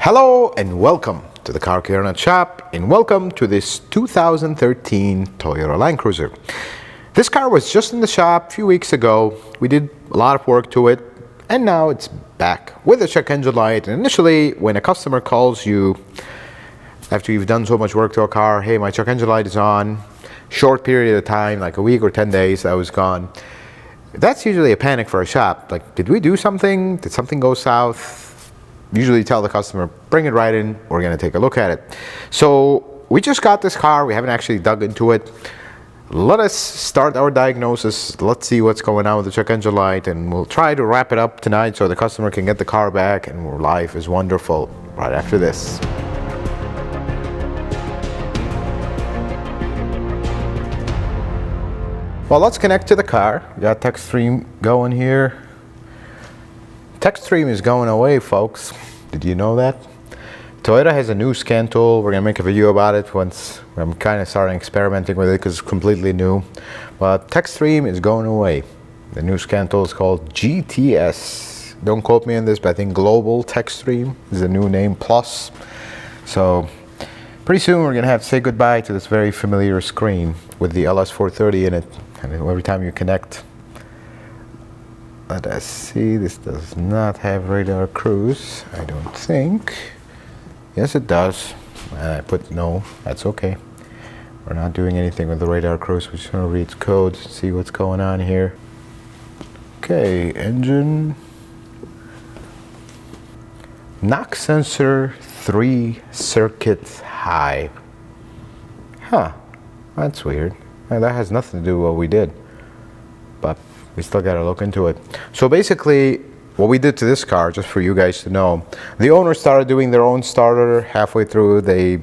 Hello and welcome to the Car Care Nut Shop, and welcome to this 2013 Toyota Land Cruiser. This car was just in the shop a few weeks ago. We did a lot of work to it, and now it's back with a check engine light. And initially, when a customer calls you after you've done so much work to a car, hey, my check engine light is on, short period of time, like a week or 10 days, I was gone. That's usually a panic for a shop. Like, did we do something? Did something go south? Usually tell the customer, bring it right in, we're gonna take a look at it. So we just got this car, we haven't actually dug into it. Let us start our diagnosis. Let's see what's going on with the check engine light, and we'll try to wrap it up tonight so the customer can get the car back and life is wonderful right after this. Well, let's connect to the car. We got TechStream going here. TechStream is going away, folks. Did you know that? Toyota has a new scan tool. We're gonna make a video about it once I'm kind of starting experimenting with it because it's completely new. But TechStream is going away. The new scan tool is called GTS. Don't quote me on this, but I think Global TechStream is the new name plus. So pretty soon we're gonna have to say goodbye to this very familiar screen with the LS430 in it. And every time you connect, let us see, this does not have radar cruise, I don't think. Yes, it does. And I put no, that's okay. We're not doing anything with the radar cruise. We're just gonna read code, see what's going on here. Okay, engine. Knock sensor 3 circuit high. Huh, that's weird. Well, that has nothing to do with what we did, but we still got to look into it. So basically, what we did to this car, just for you guys to know, the owner started doing their own starter. Halfway through, they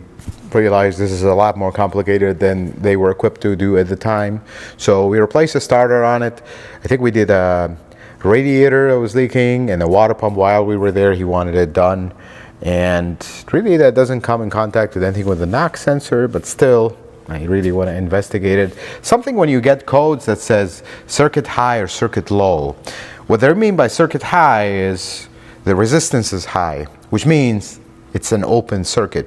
realized this is a lot more complicated than they were equipped to do at the time. So we replaced the starter on it. I think we did a radiator that was leaking and a water pump while we were there. He wanted it done. And really, that doesn't come in contact with anything with the knock sensor, but still, I really want to investigate it. Something when you get codes that says circuit high or circuit low. What they mean by circuit high is the resistance is high, which means it's an open circuit.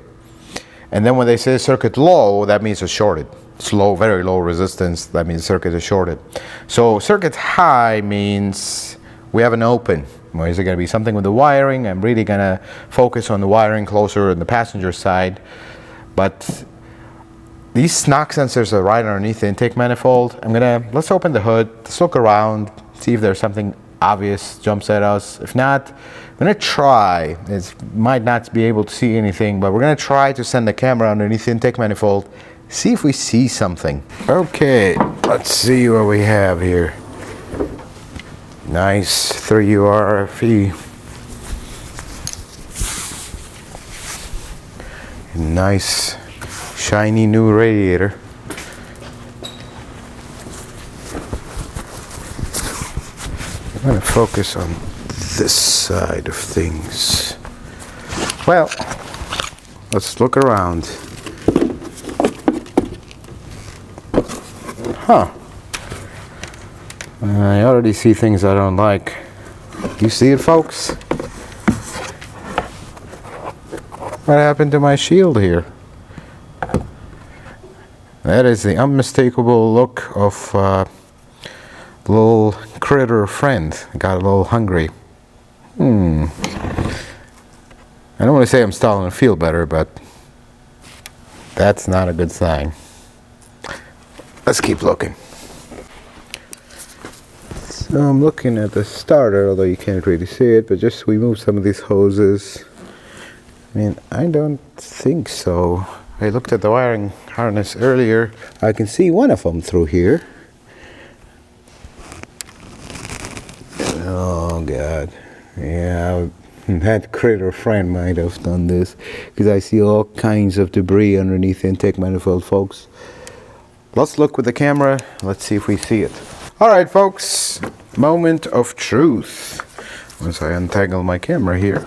And then when they say circuit low, that means it's shorted. It's low, very low resistance, that means circuit is shorted. So circuit high means we have an open. Well, is it going to be something with the wiring? I'm really going to focus on the wiring closer on the passenger side. But these knock sensors are right underneath the intake manifold. Let's open the hood, let's look around, see if there's something obvious jumps at us. If not, I'm gonna try. It might not be able to see anything, but we're gonna try to send the camera underneath the intake manifold, see if we see something. Okay, let's see what we have here. Nice 3U RFE. Nice shiny new radiator. I'm going to focus on this side of things. Well, let's look around. Huh. I already see things I don't like. You see it, folks? What happened to my shield here? That is the unmistakable look of little critter friend. Got a little hungry. I don't want to say I'm starting to feel better, but that's not a good sign. Let's keep looking. So I'm looking at the starter, although you can't really see it, but just remove some of these hoses. I mean, I don't think so. I looked at the wiring harness earlier. I can see one of them through here. Oh God, yeah, that critter friend might have done this because I see all kinds of debris underneath the intake manifold, folks. Let's look with the camera. Let's see if we see it. All right, folks, moment of truth. Once I untangle my camera here,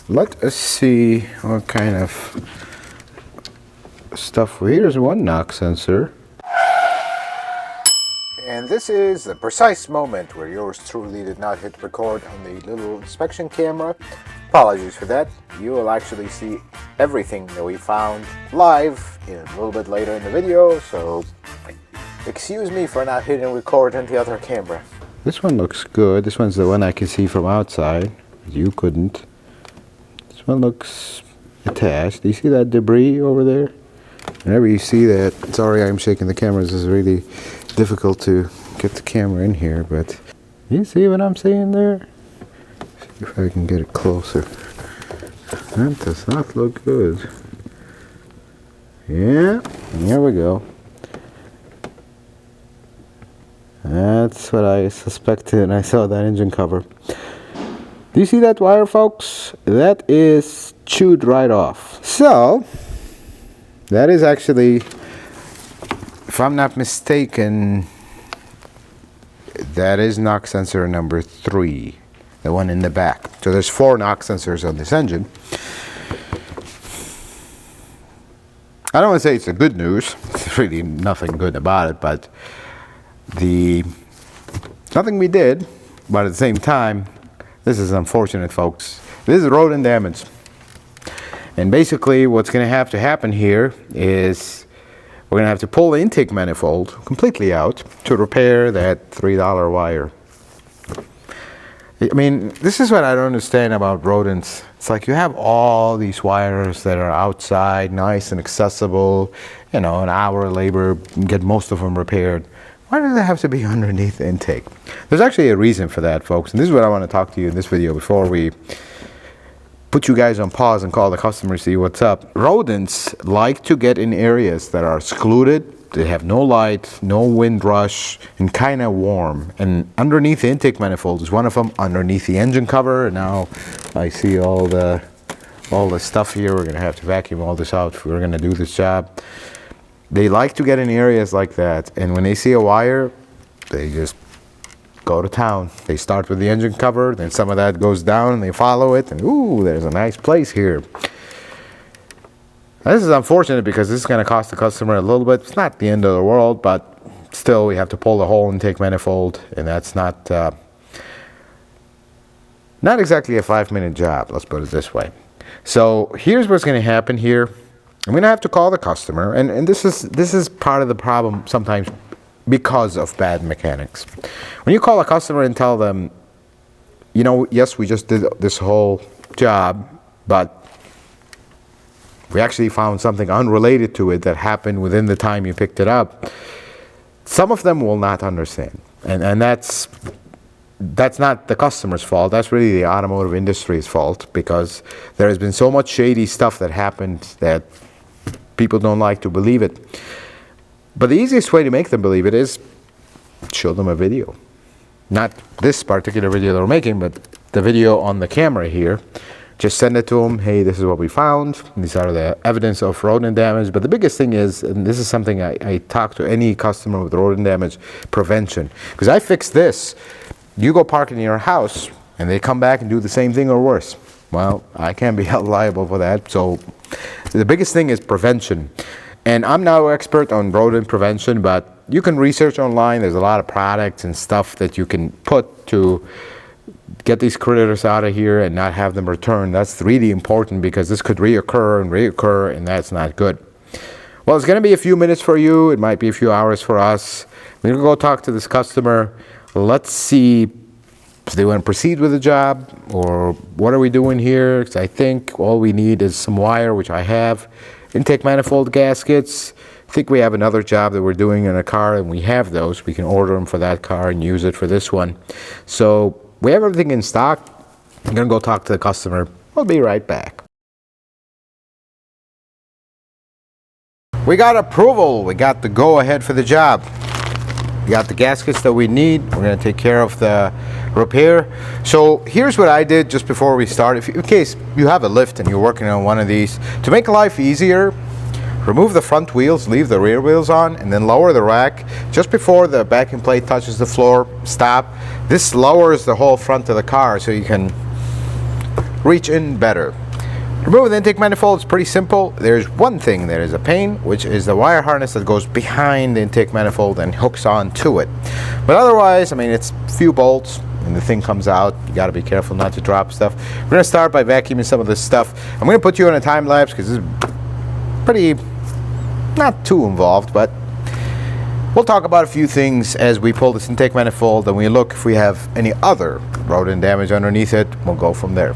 let us see what kind of stuff. Here's one knock sensor. And this is the precise moment where yours truly did not hit record on the little inspection camera. Apologies for that. You will actually see everything that we found live a little bit later in the video, so excuse me for not hitting record on the other camera. This one looks good. This one's the one I can see from outside. You couldn't. This one looks attached. Do you see that debris over there? Whenever you see that, sorry I'm shaking the camera. This is really difficult to get the camera in here, but you see what I'm seeing there? See if I can get it closer. That does not look good. Yeah, here we go. That's what I suspected when I saw that engine cover. Do you see that wire, folks? That is chewed right off. So, that is actually, if I'm not mistaken, that is knock sensor number 3, the one in the back. So there's 4 knock sensors on this engine. I don't want to say it's the good news. There's really nothing good about it, but nothing we did, but at the same time, this is unfortunate, folks. This is rodent damage. And basically what's going to have to happen here is we're going to have to pull the intake manifold completely out to repair that $3 wire. I mean, this is what I don't understand about rodents. It's like you have all these wires that are outside, nice and accessible, you know, an hour labor, get most of them repaired. Why do they have to be underneath the intake? There's actually a reason for that, folks, and this is what I want to talk to you in this video before we put you guys on pause and call the customer to see what's up. Rodents like to get in areas that are secluded, they have no light, no wind rush, and kind of warm. And underneath the intake manifold is one of them, underneath the engine cover. And now I see all the stuff here. We're going to have to vacuum all this out if we're going to do this job. They like to get in areas like that, and when they see a wire, they just go to town. They start with the engine cover, then some of that goes down, and they follow it, and ooh, there's a nice place here. Now, this is unfortunate because this is going to cost the customer a little bit. It's not the end of the world, but still we have to pull the whole intake manifold, and that's not exactly a 5-minute job, let's put it this way. So here's what's going to happen here. I'm going to have to call the customer, and this is part of the problem sometimes because of bad mechanics. When you call a customer and tell them, you know, yes, we just did this whole job, but we actually found something unrelated to it that happened within the time you picked it up, some of them will not understand. And that's not the customer's fault. That's really the automotive industry's fault, because there has been so much shady stuff that happened that people don't like to believe it. But the easiest way to make them believe it is show them a video. Not this particular video that we're making, but the video on the camera here. Just send it to them. Hey, this is what we found. These are the evidence of rodent damage. But the biggest thing is, and this is something I talk to any customer with rodent damage, prevention. Because I fixed this. You go park in your house, and they come back and do the same thing or worse. Well, I can't be held liable for that. So the biggest thing is prevention. And I'm no expert on rodent prevention, but you can research online. There's a lot of products and stuff that you can put to get these critters out of here and not have them return. That's really important, because this could reoccur, and that's not good. Well, it's going to be a few minutes for you. It might be a few hours for us. We're going to go talk to this customer. Let's see if they want to proceed with the job, or what are we doing here? Because I think all we need is some wire, which I have, intake manifold gaskets. I think we have another job that we're doing in a car, and we have those. We can order them for that car and use it for this one. So we have everything in stock. I'm going to go talk to the customer. We'll be right back. We got approval. We got the go-ahead for the job. We got the gaskets that we need. We're going to take care of the repair. So here's what I did just before we start. In case you have a lift and you're working on one of these, to make life easier, remove the front wheels, leave the rear wheels on, and then lower the rack. Just before the backing plate touches the floor, stop. This lowers the whole front of the car so you can reach in better. Removing the intake manifold is pretty simple. There's one thing that is a pain, which is the wire harness that goes behind the intake manifold and hooks onto it. But otherwise, I mean, it's a few bolts and the thing comes out. You got to be careful not to drop stuff. We're going to start by vacuuming some of this stuff. I'm going to put you on a time lapse because this is pretty, not too involved, but we'll talk about a few things as we pull this intake manifold, and we look if we have any other rodent damage underneath it. We'll go from there.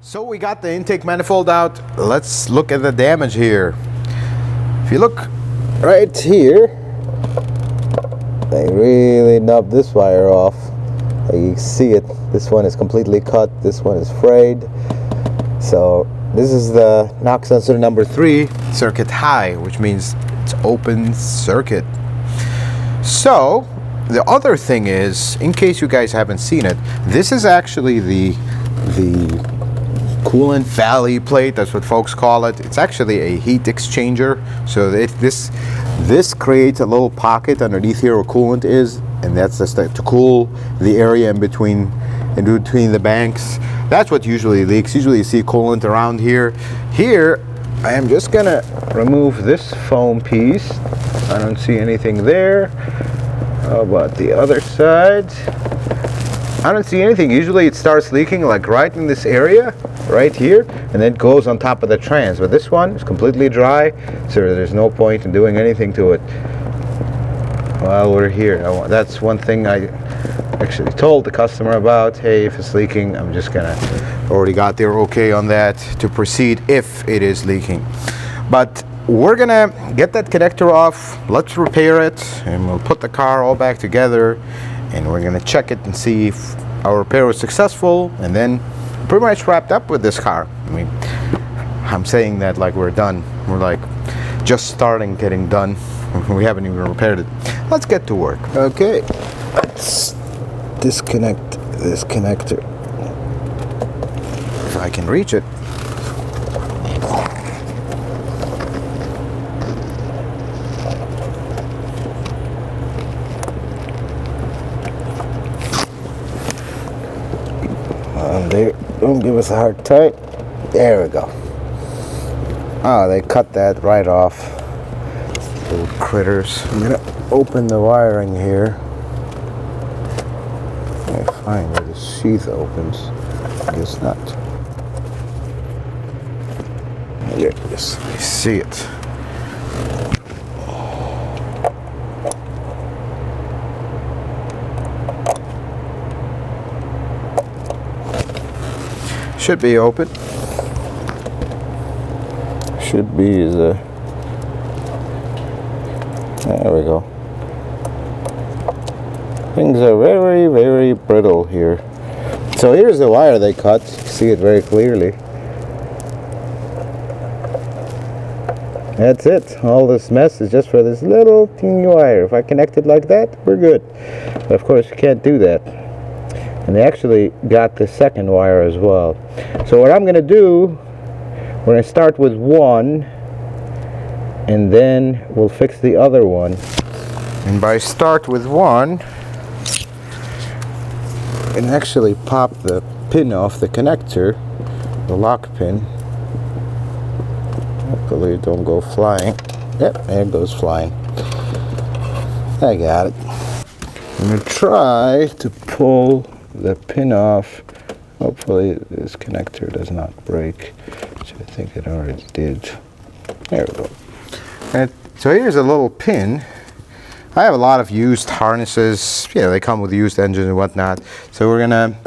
So we got the intake manifold out. Let's look at the damage here. If you look right here, they really knobbed this wire off. You can see it. This one is completely cut. This one is frayed. So this is the knock sensor number 3, circuit high, which means it's open circuit. So the other thing is, in case you guys haven't seen it, this is actually the coolant valley plate. That's what folks call it. It's actually a heat exchanger. So this creates a little pocket underneath here where coolant is, and that's just to cool the area in between the banks. That's what usually leaks. Usually you see coolant around here. Here I am just gonna remove this foam piece. I don't see anything there. How about the other side? I don't see anything. Usually it starts leaking like right in this area, right here, and then it goes on top of the trans. But this one is completely dry, so there's no point in doing anything to it while we're here. That's one thing I actually told the customer about. Hey, if it's leaking, I'm just gonna, already got their okay on that to proceed if it is leaking. But we're gonna get that connector off, let's repair it, and we'll put the car all back together, and we're gonna check it and see if our repair was successful, and then pretty much wrapped up with this car. I mean, I'm saying that like we're done. We're like just starting getting done. We haven't even repaired it. Let's get to work. Okay, let's disconnect this connector if I can reach it. There, don't give us a hard time. There we go. Oh, they cut that right off. Little critters. I'm gonna open the wiring here. I find where the sheath opens. I guess not. There it is. I see it. Should be open. Should be is a. There we go. Things are very, very brittle here. So here's the wire they cut. You see it very clearly. That's it. All this mess is just for this little teeny wire. If I connect it like that, we're good. But of course you can't do that. And they actually got the second wire as well. So what I'm going to do, we're going to start with one, and then we'll fix the other one. And by start with one, and actually pop the pin off the connector, the lock pin. Hopefully it don't go flying. Yep, there it goes flying. I got it. I'm going to try to pull the pin off. Hopefully this connector does not break, which I think it already did. There we go. And so here's a little pin. I have a lot of used harnesses. Yeah, they come with used engines and whatnot. So we're gonna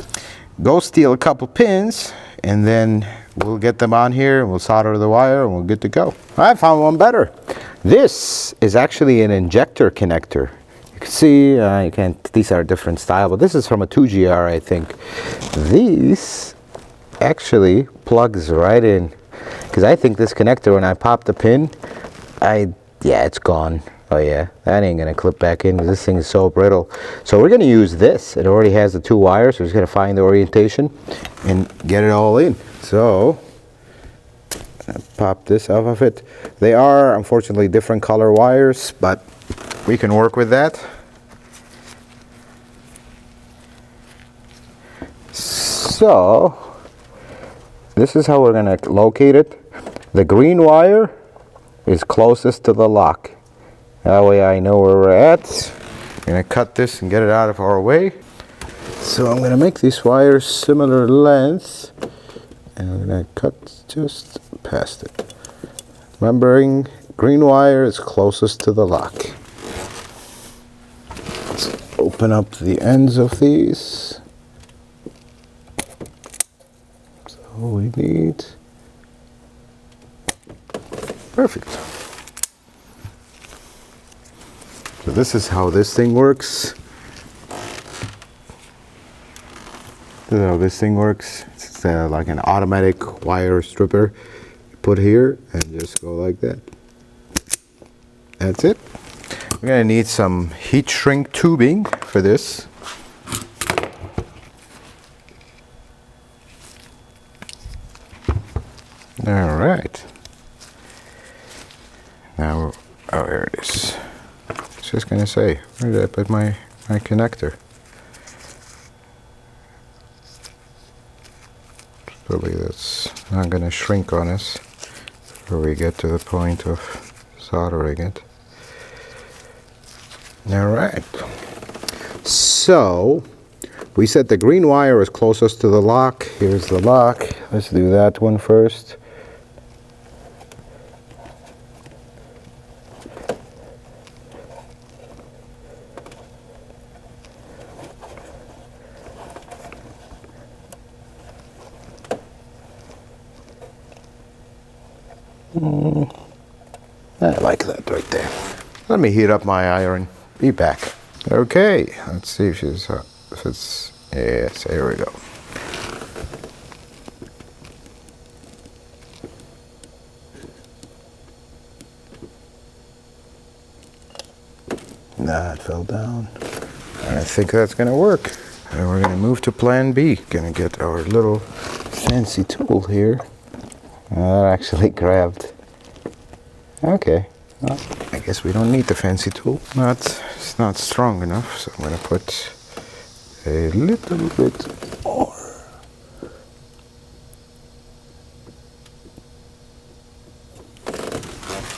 go steal a couple pins, and then we'll get them on here, and we'll solder the wire, and we're good to go. I found one better. This is actually an injector connector. You can see, you can't, these are different style, but this is from a 2GR, I think. These actually plugs right in, because I think this connector, when I pop the pin, yeah, it's gone. Oh yeah, that ain't gonna clip back in, because this thing is so brittle. So we're gonna use this. It already has the two wires. We're just gonna find the orientation and get it all in. So pop this off of it. They are unfortunately different color wires, but we can work with that. So this is how we're gonna locate it. The green wire is closest to the lock. That way I know where we're at. I'm gonna cut this and get it out of our way. So I'm gonna make these wires similar length, and I'm gonna cut just past it. Remembering, green wire is closest to the lock. Let's open up the ends of these. So we need, perfect. So this is how this thing works. This is how this thing works. It's like an automatic wire stripper. You put here and just go like that. That's it. We're gonna need some heat shrink tubing for this. All right. Now, oh, here it is. I was just gonna say, where did I put my connector? Probably that's not gonna shrink on us before we get to the point of soldering it. All right. So we said the green wire is closest to the lock. Here's the lock. Let's do that one first. I like that right there. Let me heat up my iron. Be back. Okay, let's see if she's if it's, yes, here we go. Nah, it fell down. I think that's gonna work. And we're gonna move to plan B. Gonna get our little fancy tool here. That actually grabbed. Okay, well, I guess we don't need the fancy tool. It's not strong enough, so I'm gonna put a little bit more.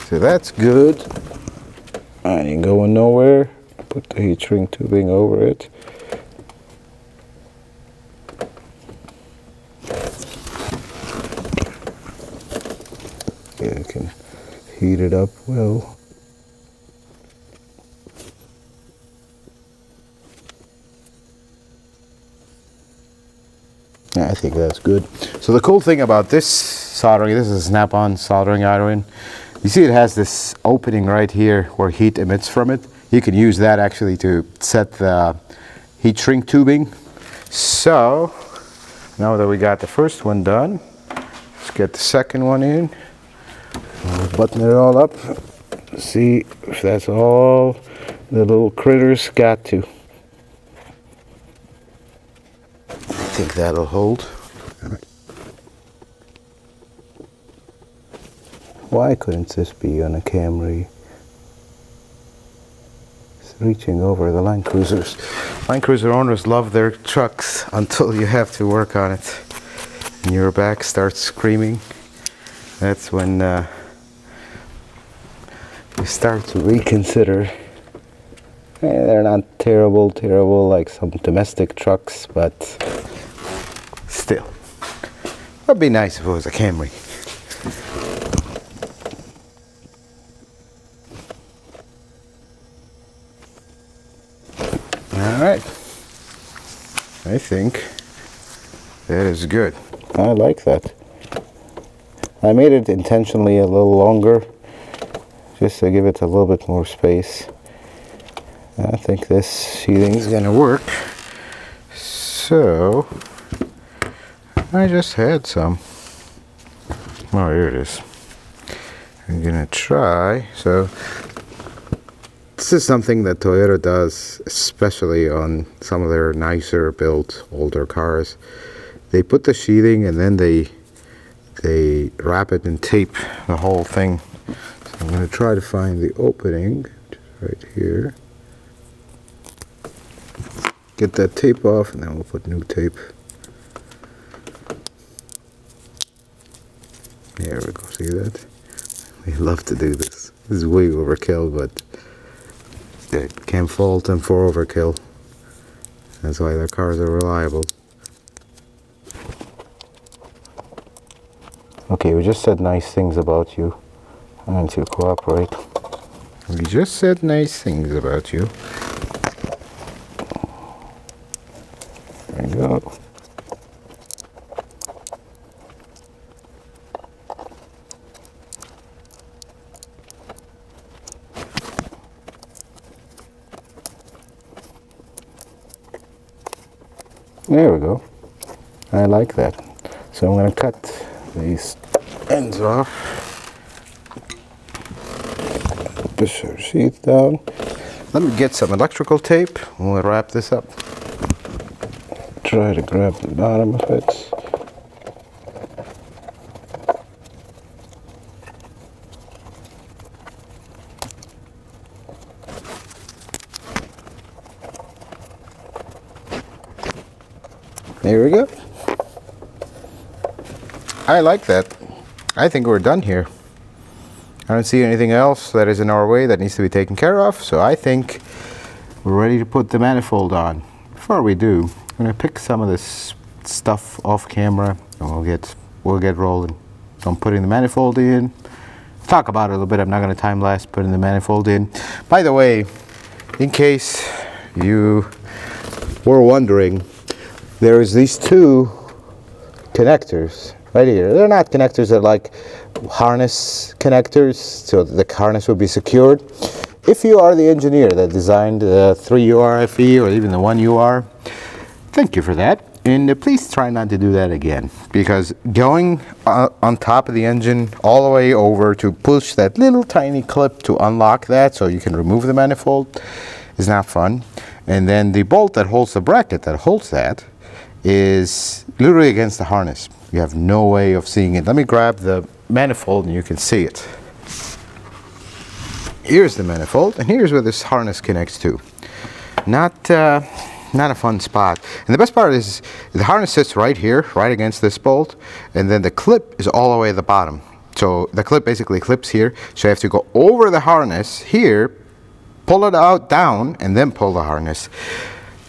So that's good. I ain't going nowhere. Put the heat shrink tubing over it. Yeah, I can heat it up well. Yeah, I think that's good. So the cool thing about this soldering, this is a snap-on soldering iron. You see it has this opening right here where heat emits from it. You can use that actually to set the heat shrink tubing. So now that we got the first one done, let's get the second one in. We'll button it all up. See if that's all the little critters got to. think that'll hold. Why couldn't this be on a Camry? It's reaching over the Land Cruisers. Land Cruiser owners love their trucks until you have to work on it. And your back starts screaming. That's when you start to reconsider. They're not terrible like some domestic trucks, but still. It'd be nice if it was a Camry. Alright. I think that is good. I like that. I made it intentionally a little longer, just to give it a little bit more space. I think this sheathing is gonna work. So I just had some. Oh, here it is. I'm gonna try. So this is something that Toyota does, especially on some of their nicer built older cars. They put the sheathing and then they wrap it and tape the whole thing. So I'm gonna try to find the opening right here. Get that tape off, and then we'll put new tape. There we go, see that? We love to do this. This is way overkill, but can't fault them for overkill. That's why their cars are reliable. Okay, we just said nice things about you. I want you to cooperate. We just said nice things about you. There you go. There we go. I like that. So I'm going to cut these ends off. Put this sheath down. Let me get some electrical tape and we'll wrap this up. Try to grab the bottom of it. There we go. I like that. I think we're done here. I don't see anything else that is in our way that needs to be taken care of, so I think we're ready to put the manifold on. Before we do, I'm going to pick some of this stuff off camera and we'll get rolling. So I'm putting the manifold in. Talk about it a little bit. I'm not going to time lapse putting the manifold in. By the way, in case you were wondering, there's these two connectors right here. They're not connectors, they're like harness connectors, so the harness will be secured. If you are the engineer that designed the 3URFE or even the 1UR, thank you for that. And please try not to do that again, because going on top of the engine all the way over to push that little tiny clip to unlock that so you can remove the manifold is not fun. And then the bolt that holds the bracket that holds that is literally against the harness. You have no way of seeing it. Let me grab the manifold and you can see it. Here's the manifold, and here's where this harness connects to. Not a fun spot. And the best part is the harness sits right here, right against this bolt, and then the clip is all the way at the bottom. So the clip basically clips here, so you have to go over the harness here, pull it out down, and then pull the harness.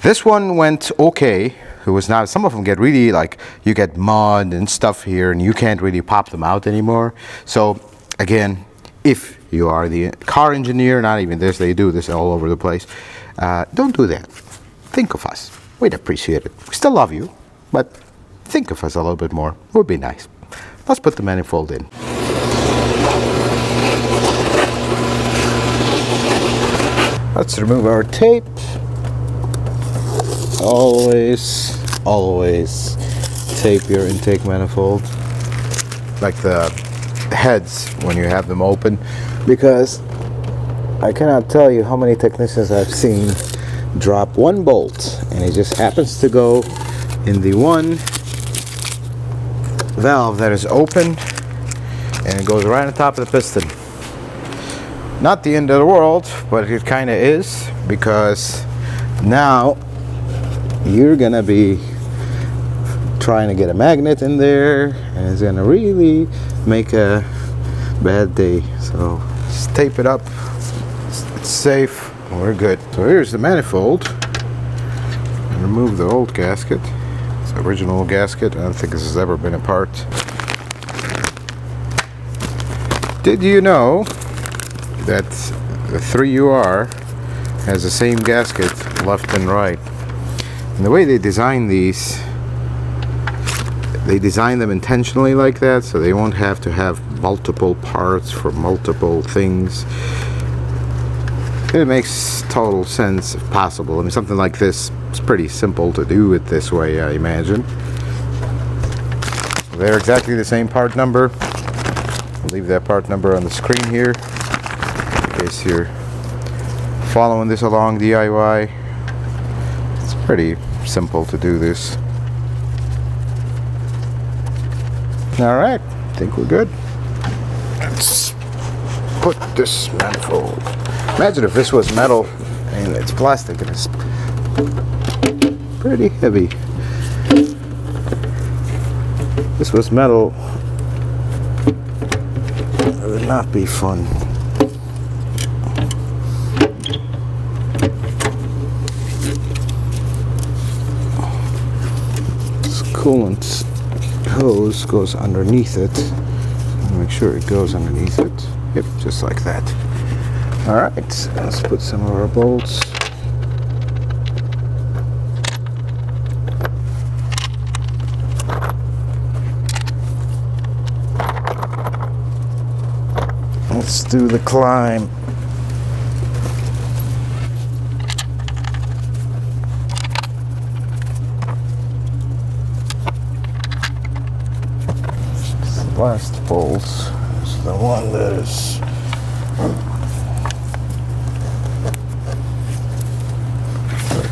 This one went okay. It was not, some of them get really, like, you get mud and stuff here and you can't really pop them out anymore. So again, if you are the car engineer, not even this, they do this all over the place, don't do that. Think of us. We'd appreciate it. We still love you, but think of us a little bit more. It would be nice. Let's put the manifold in. Let's remove our tape. Always tape your intake manifold, like the heads when you have them open, because I cannot tell you how many technicians I've seen drop one bolt and it just happens to go in the one valve that is open, and it goes right on top of the piston. Not the end of the world, but it kind of is, because now you're gonna be trying to get a magnet in there, and it's gonna really make a bad day. So just tape it up. It's safe. We're good. So here's the manifold. Remove the old gasket. It's the original gasket. I don't think this has ever been apart. Did you know that the 3UR has the same gasket left and right? And the way they design these, they design them intentionally like that, so they won't have to have multiple parts for multiple things. It makes total sense if possible. I mean, something like this is pretty simple to do it this way, I imagine. They're exactly the same part number. I'll leave that part number on the screen here in case you're following this along DIY. It's pretty simple to do this. Alright, I think we're good. Let's put this manifold. Imagine if this was metal and it's plastic and it's pretty heavy. This was metal, it would not be fun. This coolant hose goes underneath it. Make sure it goes underneath it. Yep, just like that. Alright, let's put some of our bolts. Let's do the climb. This last bolt is the one that is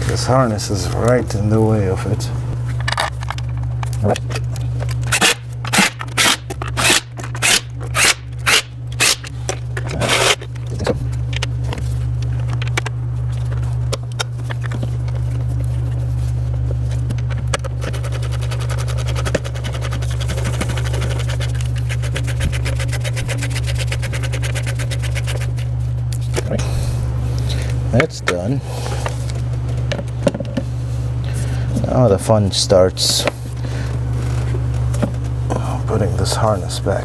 this harness is right in the way of it. That's done. Now the fun starts. Putting this harness back.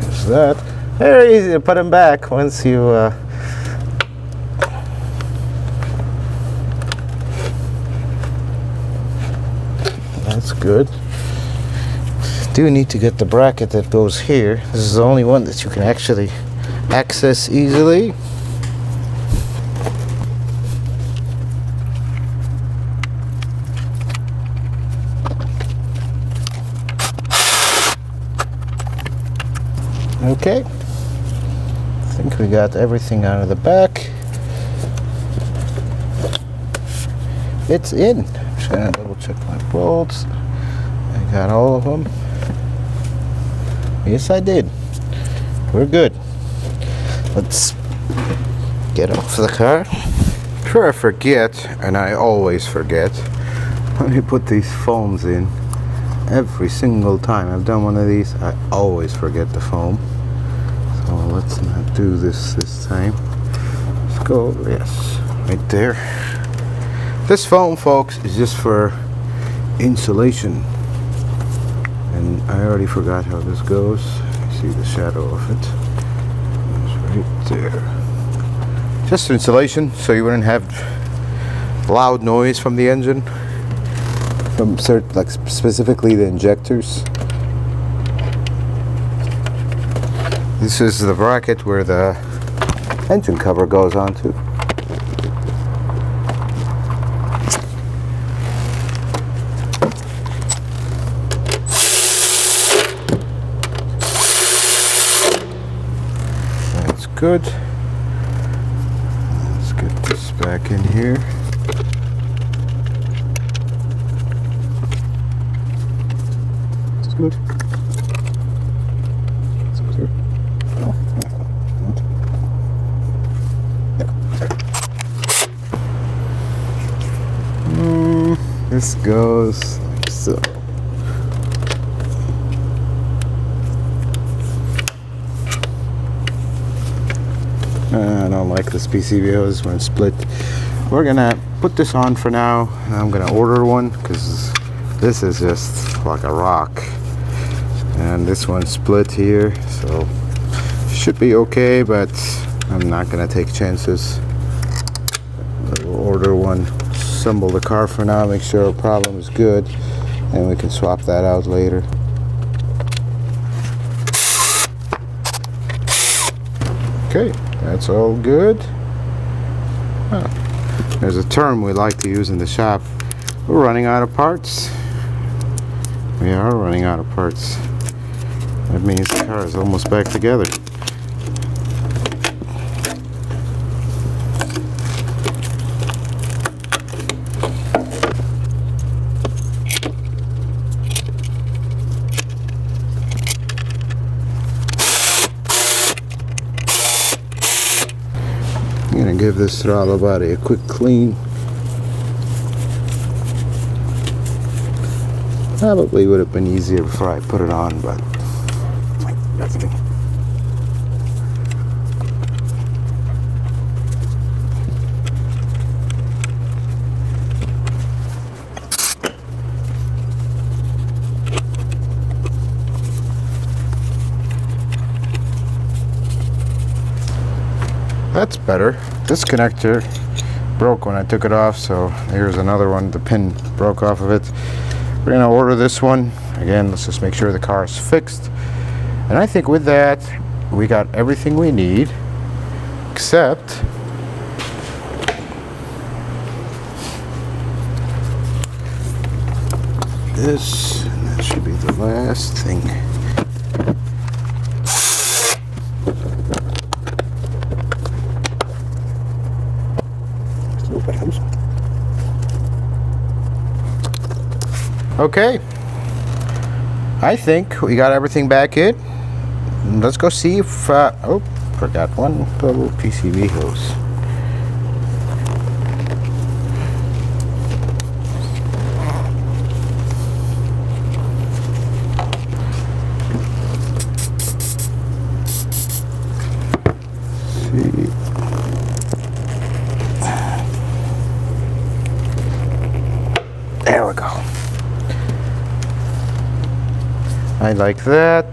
There's that. Very easy to put them back once you that's good. Do need to get the bracket that goes here. This is the only one that you can actually access easily. Okay, I think we got everything out of the back. It's in. I'm just gonna double check my bolts. I got all of them. Yes, I did. We're good. Let's get off the car. Sure, I forget, and I always forget, when you put these foams in. Every single time I've done one of these, I always forget the foam. So let's not do this time. Let's go, yes, right there. This foam, folks, is just for insulation. And I already forgot how this goes. You see the shadow of it. It's right there. Just for insulation, so you wouldn't have loud noise from the engine. From like specifically the injectors. This is the bracket where the engine cover goes onto. That's good. back in here. It's good. It's good. Oh. This goes like so. I don't like this PCB hose when it's split. We're gonna put this on for now. I'm gonna order one because this is just like a rock, and this one's split here, so should be okay, but I'm not gonna take chances. We'll order one, assemble the car for now, make sure our problem is good, and we can swap that out later. Okay, that's all good. There's a term we like to use in the shop. We're running out of parts. We are running out of parts. That means the car is almost back together. I'm gonna give this throttle body a quick clean. Probably would have been easier before I put it on, but nothing. That's better. This connector broke when I took it off, so here's another one. The pin broke off of it. We're gonna order this one. Again, let's just make sure the car is fixed. And I think with that, we got everything we need, except this, and that should be the last thing. Okay, I think we got everything back in. Let's go see if, oh, forgot one little PCB hose. See. There we go. I like that.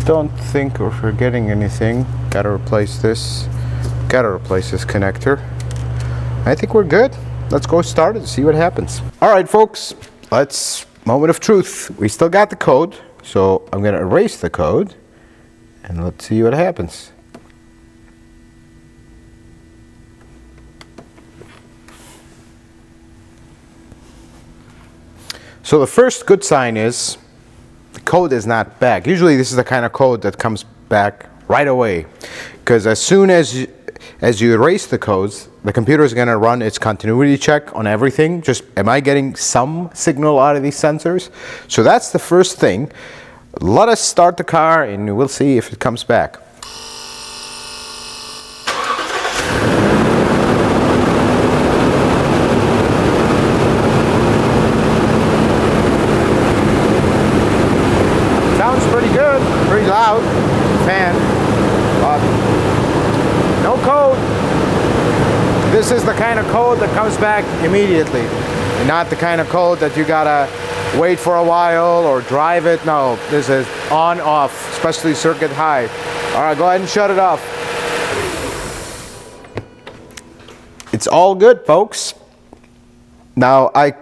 Don't think we're forgetting anything. Gotta replace this. Gotta replace this connector. I think we're good. Let's go start it and see what happens. All right, folks. Let's, moment of truth. We still got the code, so I'm gonna erase the code and let's see what happens. So the first good sign is the code is not back. Usually this is the kind of code that comes back right away, because as soon as you erase the codes, the computer is going to run its continuity check on everything. Just, am I getting some signal out of these sensors? So that's the first thing. Let us start the car and we'll see if it comes back. Pretty loud fan, but no code. This is the kind of code that comes back immediately, not the kind of code that you gotta wait for a while or drive it. No, this is on off, especially circuit high. All right, go ahead and shut it off. It's all good, folks. Now I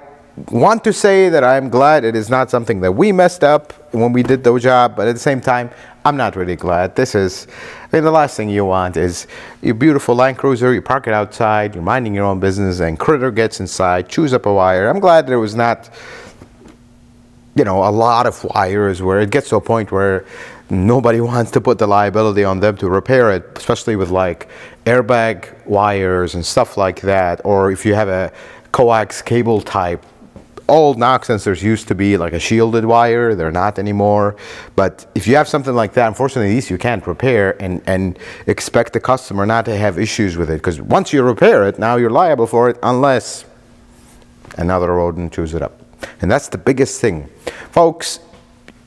want to say that I'm glad it is not something that we messed up when we did the job, but at the same time, I'm not really glad. This is, I mean, the last thing you want is your beautiful Land Cruiser, you park it outside, you're minding your own business, and critter gets inside, chews up a wire. I'm glad there was not, you know, a lot of wires where it gets to a point where nobody wants to put the liability on them to repair it, especially with like airbag wires and stuff like that, or if you have a coax cable type. All knock sensors used to be like a shielded wire. They're not anymore. But if you have something like that, unfortunately, these you can't repair and expect the customer not to have issues with it. Because once you repair it, now you're liable for it unless another rodent chews it up. And that's the biggest thing. Folks,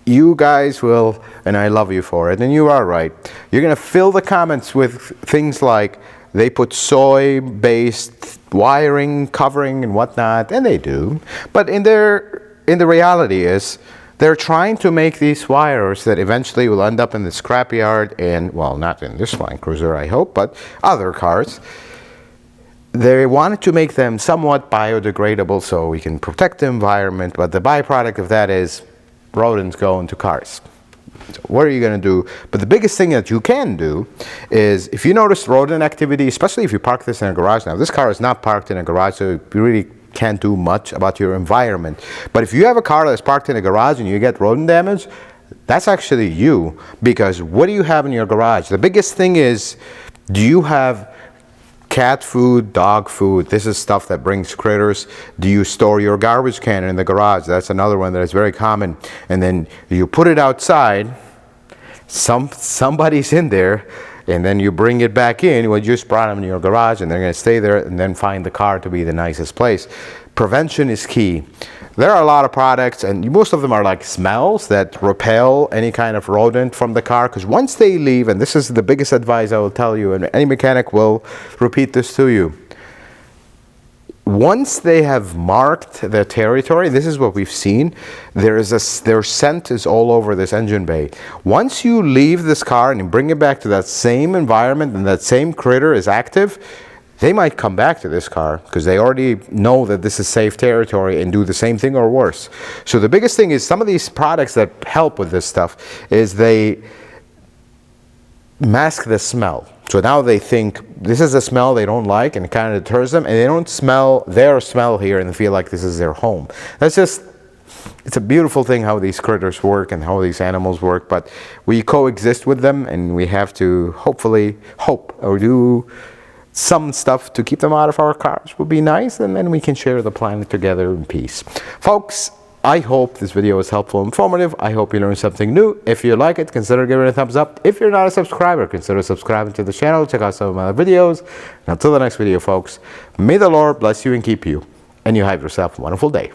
you guys will, and I love you for it, and you are right. You're going to fill the comments with things like they put soy-based wiring, covering, and whatnot, and they do. But in the reality is, they're trying to make these wires that eventually will end up in the scrapyard, and well, not in this Land Cruiser, I hope, but other cars. They wanted to make them somewhat biodegradable so we can protect the environment, but the byproduct of that is rodents go into cars. So what are you going to do? But the biggest thing that you can do is, if you notice rodent activity, especially if you park this in a garage. Now, this car is not parked in a garage, so you really can't do much about your environment. But if you have a car that's parked in a garage and you get rodent damage, that's actually you. Because what do you have in your garage? The biggest thing is, do you have cat food, dog food? This is stuff that brings critters. Do you store your garbage can in the garage? That's another one that is very common. And then you put it outside, somebody's in there, and then you bring it back in. You just brought them in your garage, and they're going to stay there and then find the car to be the nicest place. Prevention is key. There are a lot of products, and most of them are like smells that repel any kind of rodent from the car, because once they leave, and this is the biggest advice I will tell you, and any mechanic will repeat this to you, once they have marked their territory, this is what we've seen, their scent is all over this engine bay. Once you leave this car and you bring it back to that same environment and that same critter is active, they might come back to this car because they already know that this is safe territory and do the same thing or worse. So the biggest thing is, some of these products that help with this stuff is they mask the smell. So now they think this is a smell they don't like, and it kind of deters them, and they don't smell their smell here and feel like this is their home. That's just, it's a beautiful thing how these critters work and how these animals work, but we coexist with them, and we have to hopefully hope or do some stuff to keep them out of our cars would be nice, and then we can share the planet together in peace. Folks, I hope this video was helpful and informative. I hope you learned something new. If you like it, consider giving it a thumbs up. If you're not a subscriber, consider subscribing to the channel. Check out some of my other videos. And until the next video, folks, may the Lord bless you and keep you, and you have yourself a wonderful day.